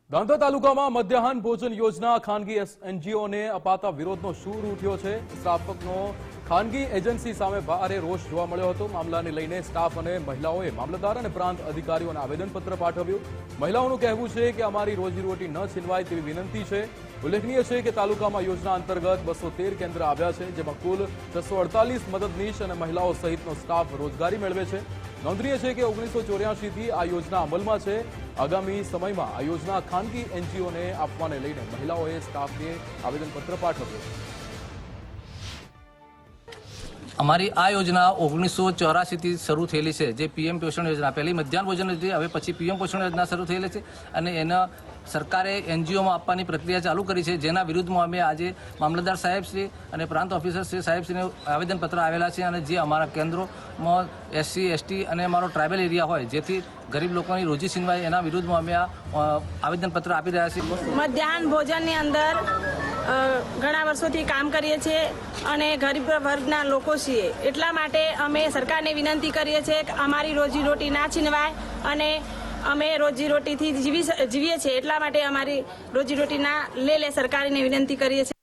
દાંતા તાલુકામાં મધ્યાહન ભોજન યોજના ખાનગી એનજીઓને અપાતા વિરોધનો સૂર ઉઠ્યો છે। સ્થાપકનો ખાનગી એજન્સી સામે ભારે રોષ જોવા મળ્યો હતો। મામલાને લઈને સ્ટાફ અને મહિલાઓએ મામલતદાર અને પ્રાંત અધિકારીઓને આવેદનપત્ર પાઠવ્યું। મહિલાઓનું કહેવું છે કે અમારી રોજીરોટી ન છીનવાય તેવી વિનંતી છે। ઉલ્લેખનીય છે કે તાલુકામાં યોજના અંતર્ગત 213 કેન્દ્ર આવ્યા છે, જેમાં કુલ 648 મદદનીશ અને મહિલાઓ સહિતનો સ્ટાફ રોજગારી મેળવે છે। નોંધનીય છે કે 1984 થી આ યોજના અમલમાં છે। આગામી સમયમાં આ યોજના ખાનગી એનજીઓને આપવાને લઈને મહિલાઓએ સ્ટાફને આવેદનપત્ર પાઠવ્યું। અમારી આ યોજના 1984 થી શરૂ થયેલી છે, જે પીએમ પોષણ યોજના પહેલી મધ્યાહન ભોજન યોજના, હવે પછી પીએમ પોષણ યોજના શરૂ થયેલી છે અને એના સરકારે એનજીઓમાં આપવાની પ્રક્રિયા ચાલુ કરી છે, જેના વિરુદ્ધમાં અમે આજે મામલતદાર સાહેબશ્રી અને પ્રાંત ઓફિસરશ્રી સાહેબશ્રીને આવેદનપત્ર આવેલા છે અને જે અમારા કેન્દ્રોમાં એસસી એસટી અને અમારો ટ્રાઇબલ એરિયા હોય, જેથી ગરીબ લોકોની રોજી છીનવાય, એના વિરુદ્ધમાં અમે આ આવેદનપત્ર આપી રહ્યા છીએ। મધ્યાહન ભોજનની અંદર ઘણા વર્ષોથી કામ કરીએ છીએ અને ગરીબ વર્ગના લોકો છીએ, એટલા માટે અમે સરકારને વિનંતી કરીએ છીએ કે અમારી રોજીરોટી ના છીનવાય અને અમે રોજીરોટીથી જીવીએ છીએ, એટલા માટે અમારી રોજીરોટી ના લે સરકારને વિનંતી કરીએ છીએ।